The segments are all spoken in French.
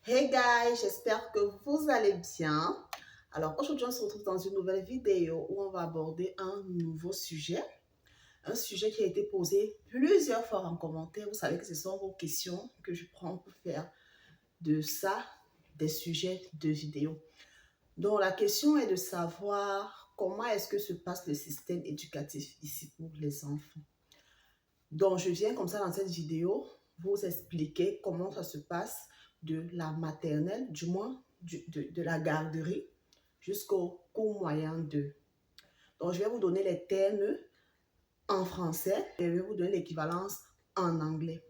Hey guys, j'espère que vous allez bien. Alors aujourd'hui, on se retrouve dans une nouvelle vidéo où on va aborder un nouveau sujet. Un sujet qui a été posé plusieurs fois en commentaire. Vous savez que ce sont vos questions que je prends pour faire de ça des sujets de vidéo. Donc la question est de savoir comment est-ce que se passe le système éducatif ici pour les enfants. Donc je viens comme ça dans cette vidéo vous expliquer comment ça se passe de la maternelle, du moins de la garderie, jusqu'au cours moyen 2. Donc, je vais vous donner les termes en français et je vais vous donner l'équivalence en anglais.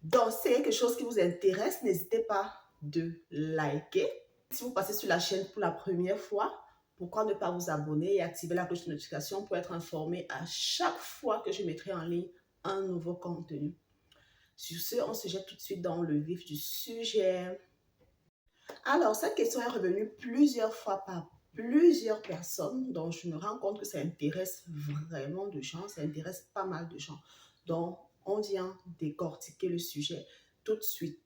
Donc, si c'est quelque chose qui vous intéresse, n'hésitez pas de liker. Si vous passez sur la chaîne pour la première fois, pourquoi ne pas vous abonner et activer la cloche de notification pour être informé à chaque fois que je mettrai en ligne un nouveau contenu. Sur ce, on se jette tout de suite dans le vif du sujet. Alors, cette question est revenue plusieurs fois par plusieurs personnes, donc je me rends compte que ça intéresse vraiment de gens, ça intéresse pas mal de gens. Donc, on vient décortiquer le sujet tout de suite.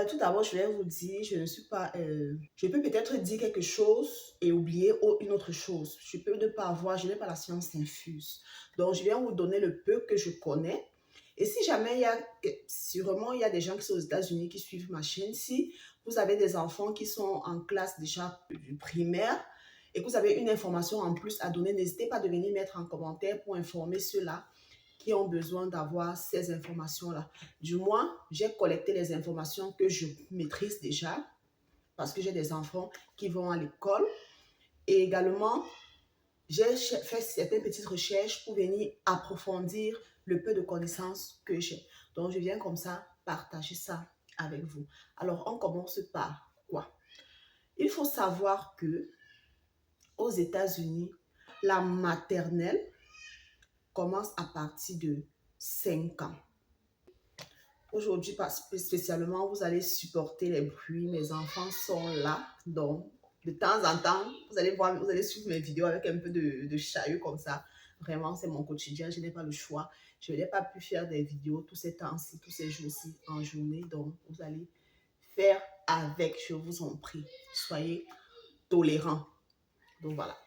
Tout d'abord, je vais vous dire, je ne suis pas... je peux peut-être dire quelque chose et oublier une autre chose. Je peux ne pas avoir, je n'ai pas la science infuse. Donc, je viens vous donner le peu que je connais. Et si jamais il y a, sûrement il y a des gens qui sont aux États-Unis qui suivent ma chaîne, si vous avez des enfants qui sont en classe déjà du primaire et que vous avez une information en plus à donner, n'hésitez pas de venir mettre en commentaire pour informer ceux-là qui ont besoin d'avoir ces informations-là. Du moins, j'ai collecté les informations que je maîtrise déjà parce que j'ai des enfants qui vont à l'école. Et également, j'ai fait certaines petites recherches pour venir approfondir le peu de connaissances que j'ai. Donc, je viens comme ça partager ça avec vous. Alors, on commence par quoi? Il faut savoir que aux États-Unis, la maternelle commence à partir de 5 ans. Aujourd'hui, spécialement, vous allez supporter les bruits. Mes enfants sont là. Donc, de temps en temps, vous allez voir, vous allez suivre mes vidéos avec un peu de chahut comme ça. Vraiment, c'est mon quotidien. Je n'ai pas le choix. Je n'ai pas pu faire des vidéos tous ces temps-ci, tous ces jours-ci en journée. Donc, vous allez faire avec, je vous en prie. Soyez tolérants. Donc, voilà.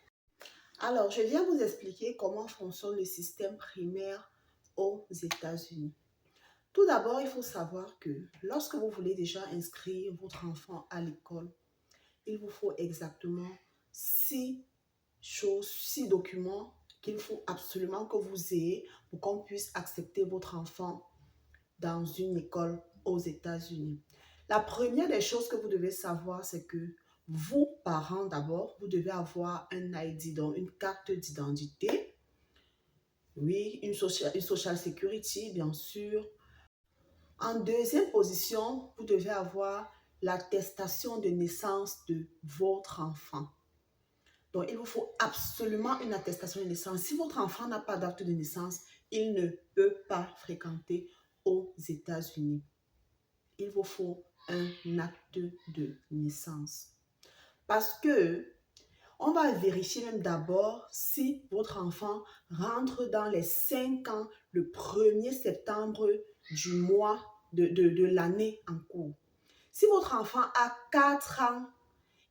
Alors, je viens vous expliquer comment fonctionne le système primaire aux États-Unis. Tout d'abord, il faut savoir que lorsque vous voulez déjà inscrire votre enfant à l'école, il vous faut exactement 6 choses, 6 documents qu'il faut absolument que vous ayez pour qu'on puisse accepter votre enfant dans une école aux États-Unis. La première des choses que vous devez savoir, c'est que vous, parents d'abord, vous devez avoir un ID, donc une carte d'identité. Oui, une social security, bien sûr. En deuxième position, vous devez avoir l'attestation de naissance de votre enfant. Donc, il vous faut absolument une attestation de naissance. Si votre enfant n'a pas d'acte de naissance, il ne peut pas fréquenter aux États-Unis. Il vous faut un acte de naissance. Parce que on va vérifier même d'abord si votre enfant rentre dans les 5 ans le 1er septembre du mois de l'année en cours. Si votre enfant a 4 ans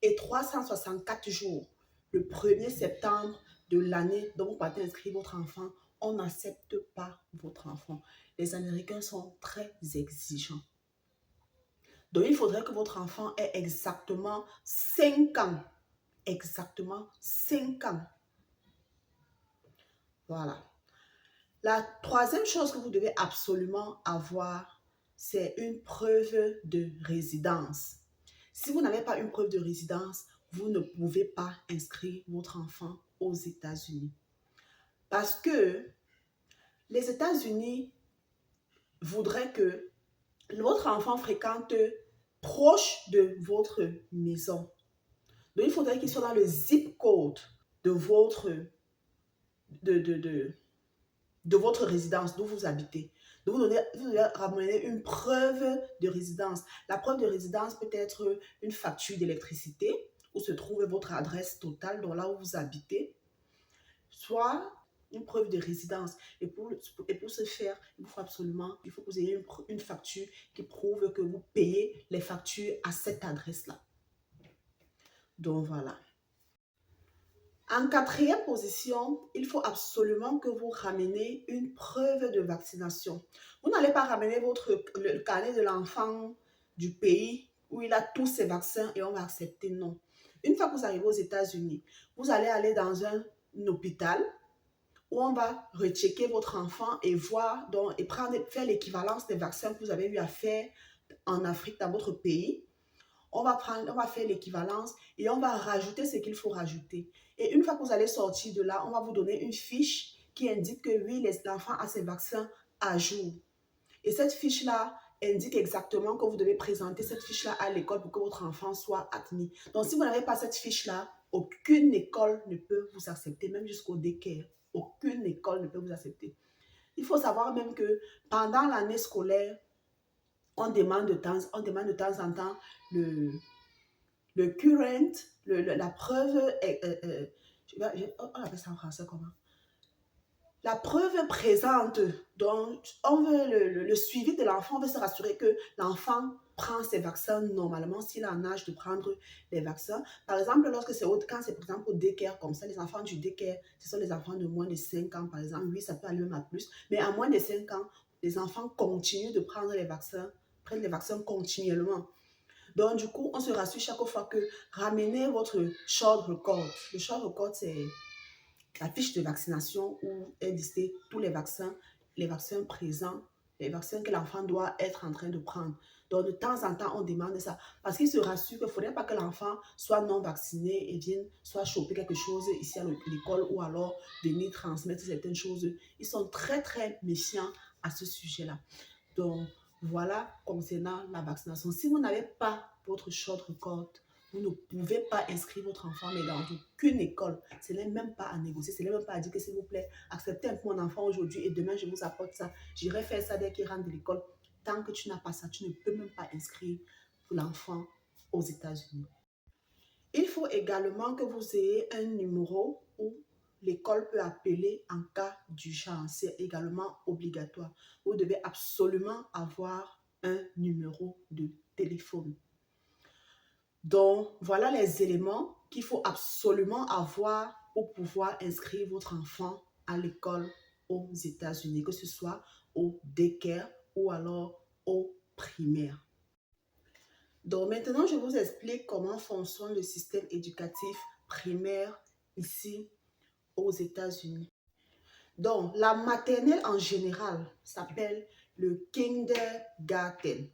et 364 jours le 1er septembre de l'année dont vous partez inscrire votre enfant, on n'accepte pas votre enfant. Les Américains sont très exigeants. Donc, il faudrait que votre enfant ait exactement 5 ans. Exactement 5 ans. Voilà. La troisième chose que vous devez absolument avoir, c'est une preuve de résidence. Si vous n'avez pas une preuve de résidence, vous ne pouvez pas inscrire votre enfant aux États-Unis. Parce que les États-Unis voudraient que votre enfant fréquente proche de votre maison. Donc, il faudrait qu'il soit dans le zip code de votre, de votre résidence, d'où vous habitez. Donc, vous devez ramener une preuve de résidence. La preuve de résidence peut être une facture d'électricité où se trouve votre adresse totale, donc là où vous habitez. Soit une preuve de résidence. Et pour ce faire, il faut absolument, il faut que vous ayez une facture qui prouve que vous payez les factures à cette adresse-là. Donc voilà. En quatrième position, il faut absolument que vous rameniez une preuve de vaccination. Vous n'allez pas ramener le carnet de l'enfant du pays où il a tous ses vaccins et on va accepter, non. Une fois que vous arrivez aux États-Unis, vous allez aller dans un hôpital où on va rechecker votre enfant et voir, donc, et faire l'équivalence des vaccins que vous avez eu à faire en Afrique, dans votre pays. On va faire l'équivalence et on va rajouter ce qu'il faut rajouter. Et une fois que vous allez sortir de là, on va vous donner une fiche qui indique que oui, l'enfant a ses vaccins à jour. Et cette fiche-là indique exactement que vous devez présenter cette fiche-là à l'école pour que votre enfant soit admis. Donc, si vous n'avez pas cette fiche-là, aucune école ne peut vous accepter, même jusqu'au daycare. Aucune école ne peut vous accepter. Il faut savoir même que pendant l'année scolaire, on demande de temps en temps le current, la preuve, on appelle ça en français comment? La preuve présente. Donc, on veut le suivi de l'enfant, on veut se rassurer que l'enfant prend ses vaccins normalement s'il a un âge de prendre les vaccins. Par exemple, lorsque c'est quand c'est par exemple au daycare comme ça, les enfants du daycare, ce sont les enfants de moins de 5 ans par exemple. Oui, ça peut aller même à plus. Mais à moins de 5 ans, les enfants continuent de prendre les vaccins, prennent les vaccins continuellement. Donc, du coup, on se rassure chaque fois que ramenez votre short record. Le short record, c'est la fiche de vaccination où est listé tous les vaccins présents, les vaccins que l'enfant doit être en train de prendre. Donc, de temps en temps, on demande ça parce qu'il se rassure qu'il ne faudrait pas que l'enfant soit non vacciné et vienne soit choper quelque chose ici à l'école ou alors venir transmettre certaines choses. Ils sont très, très méfiants à ce sujet-là. Donc, voilà concernant la vaccination. Si vous n'avez pas votre short record, vous ne pouvez pas inscrire votre enfant, mais dans aucune école. Ce n'est même pas à négocier, ce n'est même pas à dire que s'il vous plaît, acceptez un peu mon enfant aujourd'hui et demain je vous apporte ça. J'irai faire ça dès qu'il rentre de l'école. Tant que tu n'as pas ça, tu ne peux même pas inscrire l'enfant aux États-Unis. Il faut également que vous ayez un numéro où l'école peut appeler en cas d'urgence. C'est également obligatoire. Vous devez absolument avoir un numéro de téléphone. Donc, voilà les éléments qu'il faut absolument avoir pour pouvoir inscrire votre enfant à l'école aux États-Unis, que ce soit au daycare ou alors au primaire. Donc, maintenant, je vous explique comment fonctionne le système éducatif primaire ici aux États-Unis. Donc, la maternelle en général s'appelle le kindergarten.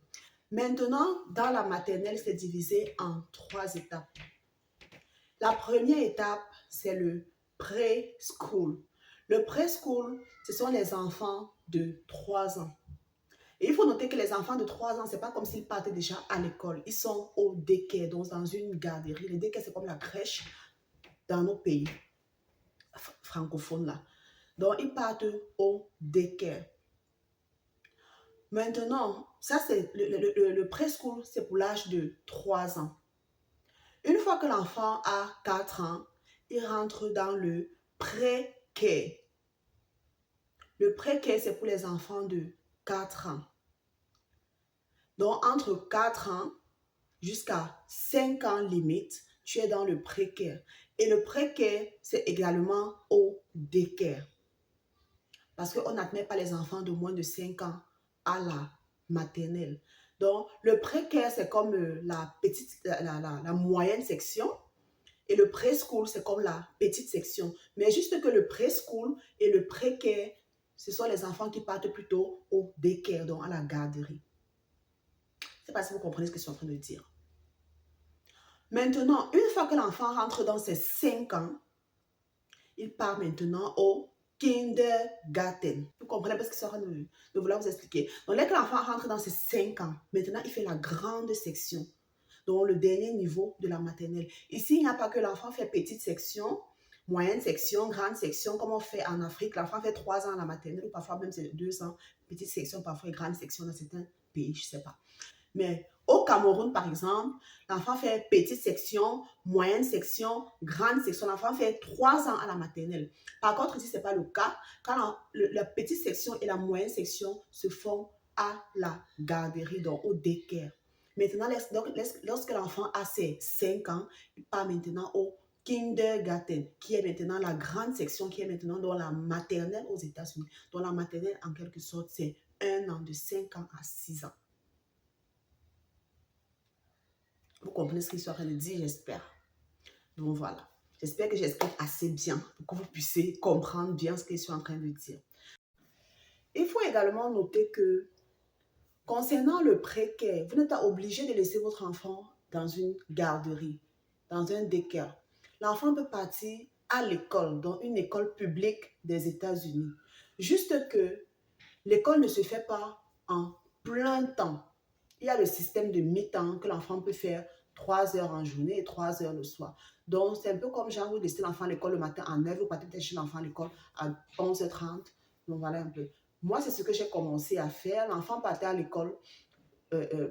Maintenant, dans la maternelle, c'est divisé en 3 étapes. La première étape, c'est le preschool. Le preschool, ce sont les enfants de 3 ans. Et il faut noter que les enfants de 3 ans, ce n'est pas comme s'ils partaient déjà à l'école. Ils sont au daycare, donc dans une garderie. Le daycare, c'est comme la crèche dans nos pays francophones là. Donc, ils partent au daycare. Maintenant, ça c'est le preschool, c'est pour l'âge de 3 ans. Une fois que l'enfant a 4 ans, il rentre dans le pré-care. Le pré-care, c'est pour les enfants de 4 ans. Donc, entre 4 ans jusqu'à 5 ans limite, tu es dans le pré-care. Et le pré-care, c'est également au daycare. Parce qu'on n'admet pas les enfants de moins de 5 ans à la maternelle. Donc, le pré-care, c'est comme la moyenne section. Et le preschool, c'est comme la petite section. Mais juste que le preschool et le pré-care, ce sont les enfants qui partent plutôt au daycare, donc à la garderie. Je ne sais pas si vous comprenez ce que je suis en train de dire. Maintenant, une fois que l'enfant rentre dans ses 5 ans, il part maintenant au kindergarten. Vous comprenez parce que je suis en train de vouloir vous expliquer. Donc, dès que l'enfant rentre dans ses 5 ans, maintenant, il fait la grande section. Donc, le dernier niveau de la maternelle. Ici, il n'y a pas que l'enfant fait petite section, moyenne section, grande section, comme on fait en Afrique. L'enfant fait 3 ans à la maternelle, ou parfois même c'est 2 ans. Petite section, parfois grande section dans certains pays, je ne sais pas. Mais Au Cameroun, par exemple, l'enfant fait petite section, moyenne section, grande section. L'enfant fait 3 ans à la maternelle. Par contre, ici, ce n'est pas le cas. Quand la petite section et la moyenne section se font à la garderie, donc au daycare. Maintenant, lorsque l'enfant a ses 5 ans, il part maintenant au kindergarten, qui est maintenant la grande section, qui est maintenant dans la maternelle aux États-Unis. Dans la maternelle, en quelque sorte, c'est 1 an, de 5 ans à 6 ans. Vous comprenez ce qu'il est en train de dire, j'espère. Donc voilà. J'espère que j'explique assez bien pour que vous puissiez comprendre bien ce que je suis en train de dire. Il faut également noter que concernant le précare, vous n'êtes pas obligé de laisser votre enfant dans une garderie, dans un daycare. L'enfant peut partir à l'école, dans une école publique des États-Unis. Juste que l'école ne se fait pas en plein temps. Il y a le système de mi-temps que l'enfant peut faire 3 heures en journée et 3 heures le soir. Donc, c'est un peu comme genre, vous laissez l'enfant à l'école le matin à 9h, vous partez peut-être chez l'enfant à l'école à 11h30. Donc, voilà un peu. Moi, c'est ce que j'ai commencé à faire. L'enfant partait à l'école.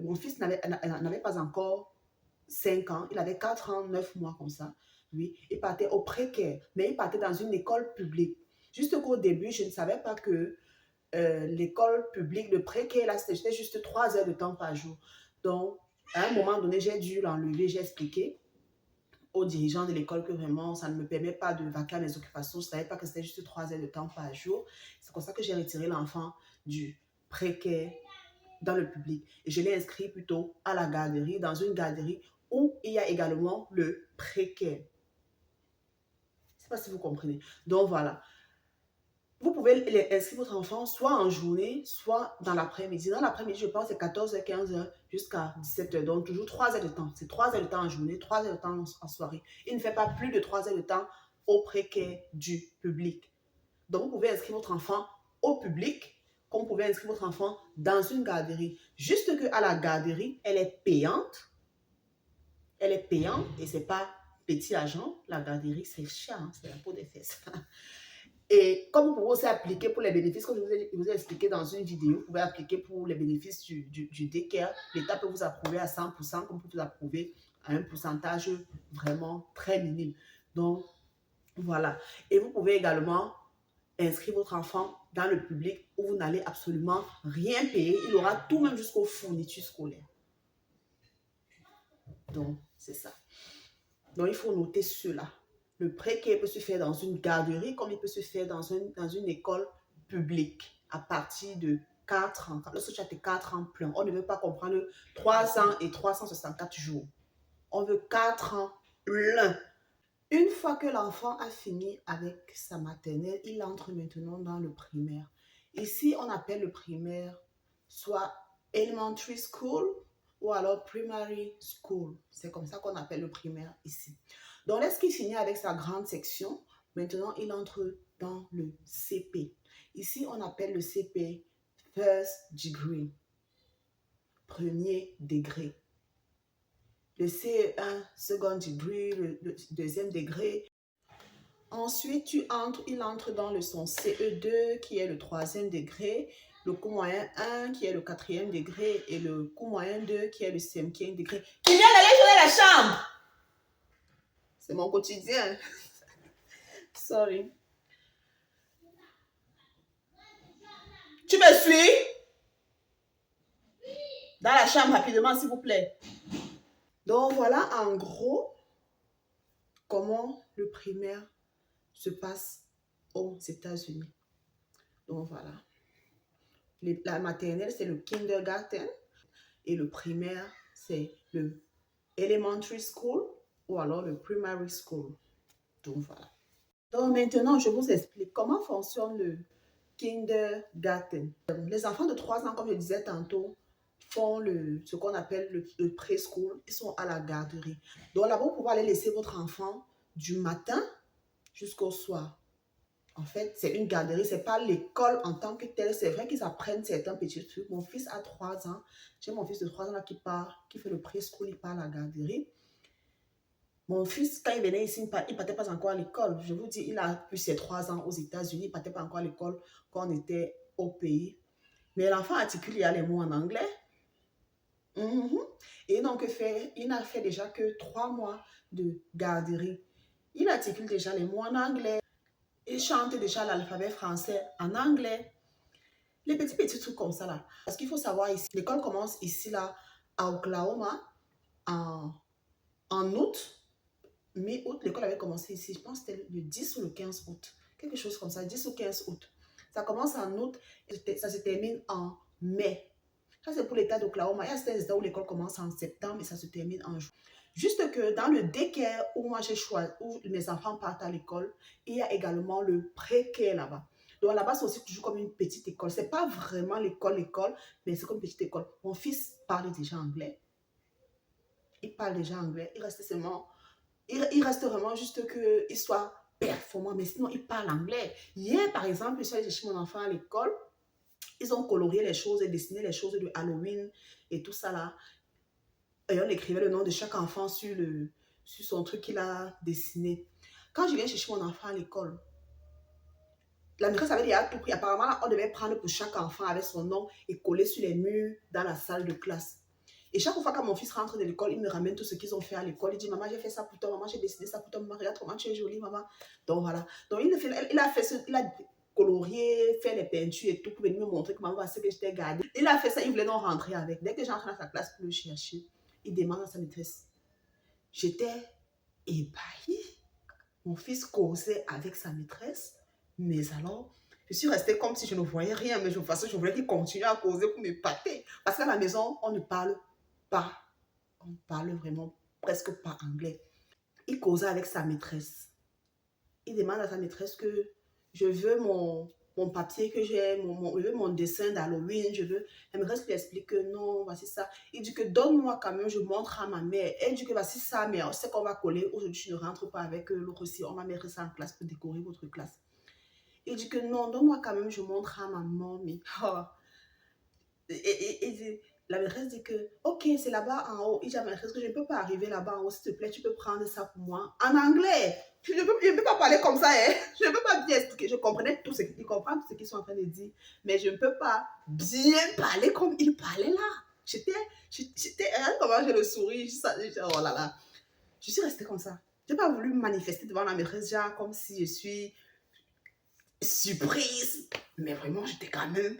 Mon fils n'avait pas encore 5 ans. Il avait 4 ans, 9 mois comme ça. Oui, il partait au précaire, mais il partait dans une école publique. Juste qu'au début, je ne savais pas que l'école publique, le précaire, là, c'était juste 3 heures de temps par jour. Donc, à un moment donné, j'ai dû l'enlever, j'ai expliqué aux dirigeants de l'école que vraiment, ça ne me permet pas de vaquer à mes occupations. Je ne savais pas que c'était juste 3 heures de temps par jour. C'est comme ça que j'ai retiré l'enfant du précaire dans le public. Et je l'ai inscrit plutôt à la garderie, dans une garderie où il y a également le précaire. Je ne sais pas si vous comprenez. Donc, voilà. Vous pouvez inscrire votre enfant soit en journée, soit dans l'après-midi. Dans l'après-midi, je pense que c'est 14h, 15h jusqu'à 17h. Donc, toujours 3 heures de temps. C'est 3 heures de temps en journée, 3 heures de temps en soirée. Il ne fait pas plus de 3 heures de temps au précaire du public. Donc, vous pouvez inscrire votre enfant au public, comme vous pouvez inscrire votre enfant dans une garderie. Juste qu'à la garderie, elle est payante. Elle est payante et ce n'est pas petit argent. La garderie, c'est cher, hein, c'est la peau des fesses. Et comme vous pouvez aussi appliquer pour les bénéfices, comme je vous ai expliqué dans une vidéo, vous pouvez appliquer pour les bénéfices du daycare. L'État peut vous approuver à 100%, comme peut vous approuver à un pourcentage vraiment très minime. Donc, voilà. Et vous pouvez également inscrire votre enfant dans le public où vous n'allez absolument rien payer. Il aura tout, même jusqu'aux fournitures scolaires. Donc, c'est ça. Donc, il faut noter cela. Le précaire peut se faire dans une garderie comme il peut se faire dans une école publique à partir de 4 ans. Lorsque tu as tes 4 ans pleins, on ne veut pas comprendre 3 ans et 364 jours. On veut 4 ans pleins. Une fois que l'enfant a fini avec sa maternelle, il entre maintenant dans le primaire. Ici, on appelle le primaire soit elementary school ou alors primary school. C'est comme ça qu'on appelle le primaire ici. Donc, lorsqu'il finit avec sa grande section, maintenant, il entre dans le CP. Ici, on appelle le CP First Degree, premier degré. Le CE1, Second Degree, le deuxième degré. Ensuite, il entre dans son CE2, qui est le troisième degré, le cours moyen 1, qui est le quatrième degré, et le cours moyen 2, qui est le cinquième degré. Qui vient d'aller jouer la chambre! C'est mon quotidien. Sorry. Tu me suis? Dans la chambre, rapidement, s'il vous plaît. Donc, voilà en gros comment le primaire se passe aux États-Unis. Donc, voilà. La maternelle, c'est le kindergarten. Et le primaire, c'est le elementary school ou alors le primary school. Donc, voilà. Donc, maintenant, je vous explique comment fonctionne le kindergarten. Les enfants de 3 ans, comme je disais tantôt, font ce qu'on appelle le preschool. Ils sont à la garderie. Donc, là-bas, vous pouvez aller laisser votre enfant du matin jusqu'au soir. En fait, c'est une garderie, ce n'est pas l'école en tant que telle. C'est vrai qu'ils apprennent certains petits trucs. Mon fils a 3 ans. J'ai mon fils de 3 ans là qui fait le preschool, il part à la garderie. Mon fils, quand il venait ici, il ne partait pas encore à l'école. Je vous dis, il a plus ses 3 ans aux États-Unis. Il ne partait pas encore à l'école quand on était au pays. Mais l'enfant articule, il y a les mots en anglais. Mhm. Et donc, il n'a fait déjà que 3 mois de garderie. Il articule déjà les mots en anglais. Il chante déjà l'alphabet français en anglais. Les petits trucs comme ça là. Parce qu'il faut savoir ici, l'école commence ici là à Oklahoma en, en août. Mi-août, l'école avait commencé ici. Je pense que c'était le 10 ou le 15 août. Quelque chose comme ça, 10 ou 15 août. Ça commence en août et ça se termine en mai. Ça, c'est pour l'état d'Oklahoma. Il y a certains états où l'école commence en septembre et ça se termine en juin. Juste que dans le daycare où moi j'ai choisi, où mes enfants partent à l'école, il y a également le pré-care là-bas. Donc là-bas, c'est aussi toujours comme une petite école. C'est pas vraiment l'école, mais c'est comme une petite école. Mon fils parle déjà anglais. Il parle déjà anglais. Il reste vraiment juste qu'il soit performant, mais sinon, il parle anglais. Hier, par exemple, je suis allée chercher mon enfant à l'école. Ils ont colorié les choses et dessiné les choses de Halloween et tout ça là. Et on écrivait le nom de chaque enfant sur son truc qu'il a dessiné. Quand je viens chercher mon enfant à l'école, la maîtresse avait déjà tout pris. Apparemment, on devait prendre pour chaque enfant avec son nom et coller sur les murs dans la salle de classe. Et chaque fois que mon fils rentre de l'école, il me ramène tout ce qu'ils ont fait à l'école. Il dit, maman, j'ai fait ça pour toi, maman, j'ai dessiné ça pour toi, maman, regarde comment tu es jolie, maman. Donc voilà. Donc il a colorié, fait les peintures et tout pour venir me montrer que maman, c'est que je t'ai gardé. Il a fait ça, il voulait donc rentrer avec. Dès que j'entre dans sa classe pour le chercher, il demande à sa maîtresse. J'étais ébahie. Mon fils causait avec sa maîtresse, mais alors, je suis restée comme si je ne voyais rien, mais je voulais qu'il continue à causer pour m'épater. Parce qu'à la maison, on ne parle pas. On parle vraiment presque pas anglais. Il causait avec sa maîtresse. Il demande à sa maîtresse que je veux mon papier que j'ai, je veux mon dessin d'Halloween, je veux. La maîtresse lui explique que non, voici ça. Il dit que donne-moi quand même, je montre à ma mère. Elle dit que voici ça, mais on sait qu'on va coller. Aujourd'hui, je ne rentre pas avec l'autre aussi. On va mettre ça en classe pour décorer votre classe. Il dit que non, donne-moi quand même, je montre à maman. Mais, oh. La maîtresse dit que, ok, c'est là-bas en haut. Il dit à la maîtresse que je ne peux pas arriver là-bas en haut. S'il te plaît, tu peux prendre ça pour moi. En anglais. Je ne peux pas parler comme ça. Hein. Je ne peux pas bien expliquer. Je comprenais tout ce qu'ils comprennent, tout ce qu'ils sont en train de dire. Mais je ne peux pas bien parler comme ils parlaient là. Regarde comment j'ai le sourire. Oh là là. Je suis restée comme ça. Je n'ai pas voulu me manifester devant la maîtresse, genre comme si je suis surprise. Mais vraiment, j'étais quand même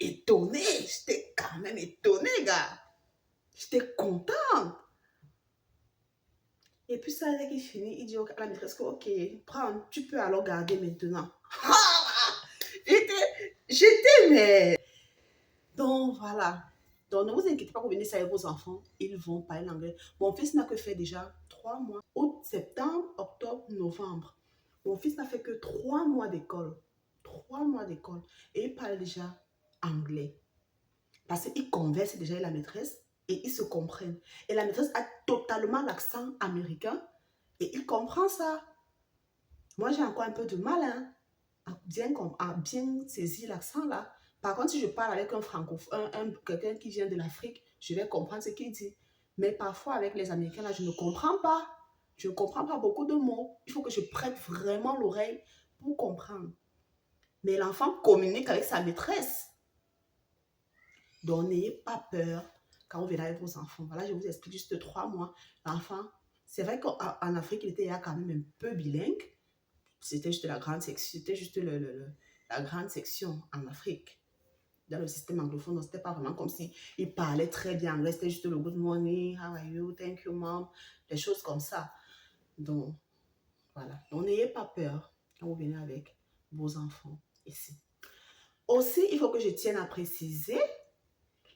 étonnée. J'étais quand même étonnée, gars. J'étais contente. Et puis ça, dès qu'il finit, il dit à la maîtresse que, ok, prends, tu peux alors garder maintenant. Mais... Donc, voilà. Donc, ne vous inquiétez pas, vous venez ça avec vos enfants, ils vont parler l'anglais. Mon fils n'a que fait déjà 3 mois. Août, septembre, octobre, novembre. Mon fils n'a fait que 3 mois d'école. 3 mois d'école. Et il parle déjà anglais. Parce qu'il converse déjà avec la maîtresse et ils se comprennent. Et la maîtresse a totalement l'accent américain et il comprend ça. Moi, j'ai encore un peu de mal à bien saisir l'accent là. Par contre, si je parle avec un francophone, quelqu'un qui vient de l'Afrique, je vais comprendre ce qu'il dit. Mais parfois, avec les Américains, là, je ne comprends pas. Je ne comprends pas beaucoup de mots. Il faut que je prête vraiment l'oreille pour comprendre. Mais l'enfant communique avec sa maîtresse. Donc, n'ayez pas peur quand vous venez avec vos enfants. Voilà, je vous explique juste 3 mois. L'enfant, c'est vrai qu'en Afrique, il était quand même un peu bilingue. C'était juste la grande section. C'était juste la grande section en Afrique. Dans le système anglophone, donc c'était pas vraiment comme si il parlait très bien anglais. C'était juste le good morning, how are you, thank you mom, des choses comme ça. Donc, voilà. Donc, n'ayez pas peur quand vous venez avec vos enfants ici. Aussi, il faut que je tienne à préciser,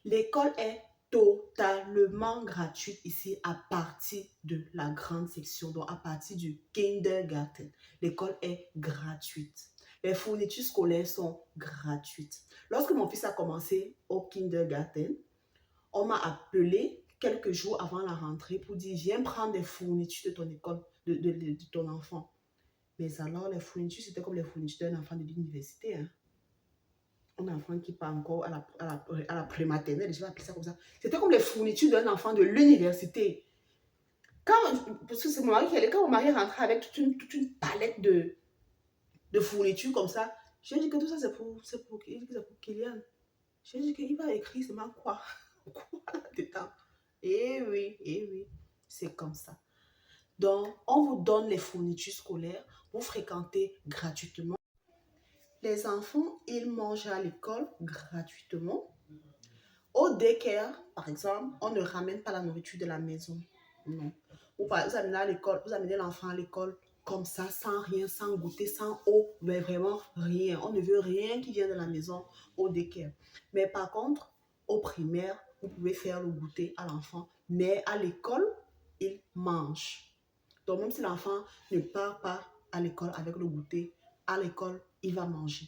l'école est totalement gratuite ici à partir de la grande section, donc à partir du kindergarten. L'école est gratuite. Les fournitures scolaires sont gratuites. Lorsque mon fils a commencé au kindergarten, on m'a appelé quelques jours avant la rentrée pour dire viens prendre des fournitures de ton école, de ton enfant. Mais alors, les fournitures, c'était comme les fournitures d'un enfant de l'université. Hein. Un enfant qui part encore à la prématernelle, je vais appeler ça comme ça. C'était comme les fournitures d'un enfant de l'université. Parce que c'est mon mari qui allait, quand mon mari rentrait avec toute une palette de fournitures comme ça, j'ai dit que tout ça c'est pour Kylian. J'ai dit qu'il va écrire seulement quoi. dedans. Eh oui, c'est comme ça. Donc, on vous donne les fournitures scolaires, vous fréquentez gratuitement. Les enfants, ils mangent à l'école gratuitement. Au daycare, par exemple, on ne ramène pas la nourriture de la maison. Non. Vous amenez à l'école, vous amenez l'enfant à l'école comme ça, sans rien, sans goûter, sans eau, mais vraiment rien. On ne veut rien qui vient de la maison au daycare. Mais par contre, au primaire, vous pouvez faire le goûter à l'enfant, mais à l'école, il mange. Donc, même si l'enfant ne part pas à l'école avec le goûter, à l'école, il va manger.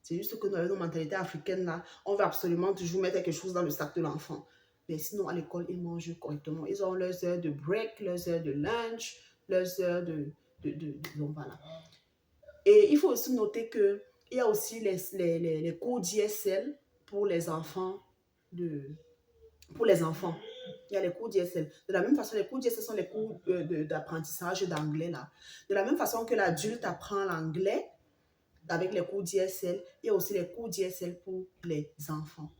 C'est juste que nous, avec nos mentalités africaines, là, on va absolument toujours mettre quelque chose dans le sac de l'enfant. Mais sinon, à l'école, ils mangent correctement. Ils ont leurs heures de break, leurs heures de lunch, leurs heures donc voilà. Et il faut aussi noter qu'il y a aussi les cours d'ISL pour les enfants. Pour les enfants. Il y a les cours d'ISL. De la même façon, les cours d'ISL sont les cours d'apprentissage d'anglais, là. De la même façon que l'adulte apprend l'anglais, avec les cours d'ISL, il y a aussi les cours d'ISL pour les enfants.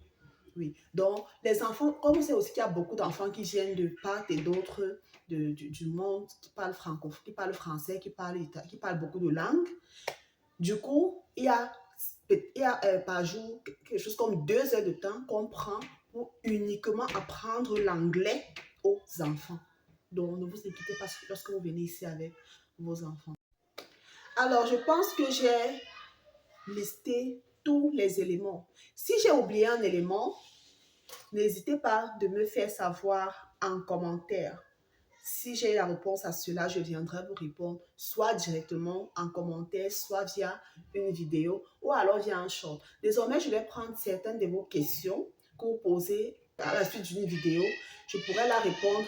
Oui. Donc, les enfants, comme on sait aussi qu'il y a beaucoup d'enfants qui viennent de part et d'autre du monde, qui parlent francophone, qui parlent français, qui parlent beaucoup de langues. Du coup, il y a par jour quelque chose comme 2 heures de temps qu'on prend pour uniquement apprendre l'anglais aux enfants. Donc, ne vous inquiétez pas lorsque vous venez ici avec vos enfants. Alors, je pense que j'ai listé tous les éléments. Si j'ai oublié un élément, n'hésitez pas de me faire savoir en commentaire. Si j'ai la réponse à cela, je viendrai vous répondre soit directement en commentaire, soit via une vidéo ou alors via un short. Désormais, je vais prendre certaines de vos questions que vous posez à la suite d'une vidéo. Je pourrais la répondre.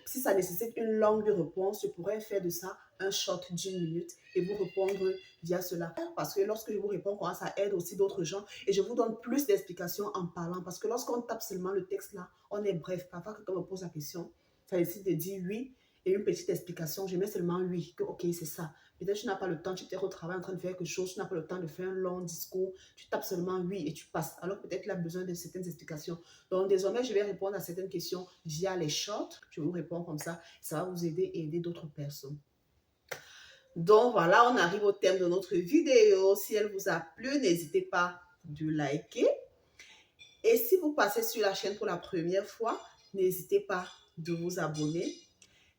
Si ça nécessite une longue réponse, je pourrais faire de ça un short d'1 minute et vous répondre via cela. Parce que lorsque je vous réponds, ça aide aussi d'autres gens et je vous donne plus d'explications en parlant. Parce que lorsqu'on tape seulement le texte là, on est bref. Parfois, quand on me pose la question, ça décide de dire oui et une petite explication. Je mets seulement oui, que ok, c'est ça. Peut-être que tu n'as pas le temps, tu t'es au travail en train de faire quelque chose, tu n'as pas le temps de faire un long discours, tu tapes seulement oui et tu passes. Alors peut-être qu'il a besoin de certaines explications. Donc désormais, je vais répondre à certaines questions via les shorts. Je vous réponds comme ça va vous aider et aider d'autres personnes. Donc voilà, on arrive au thème de notre vidéo. Si elle vous a plu, n'hésitez pas de liker. Et si vous passez sur la chaîne pour la première fois, n'hésitez pas de vous abonner.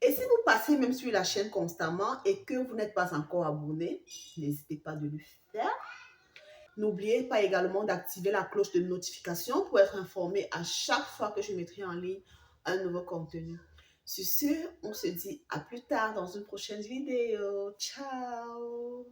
Et si vous passez même sur la chaîne constamment et que vous n'êtes pas encore abonné, n'hésitez pas de le faire. N'oubliez pas également d'activer la cloche de notification pour être informé à chaque fois que je mettrai en ligne un nouveau contenu. Sur ce, on se dit à plus tard dans une prochaine vidéo. Ciao!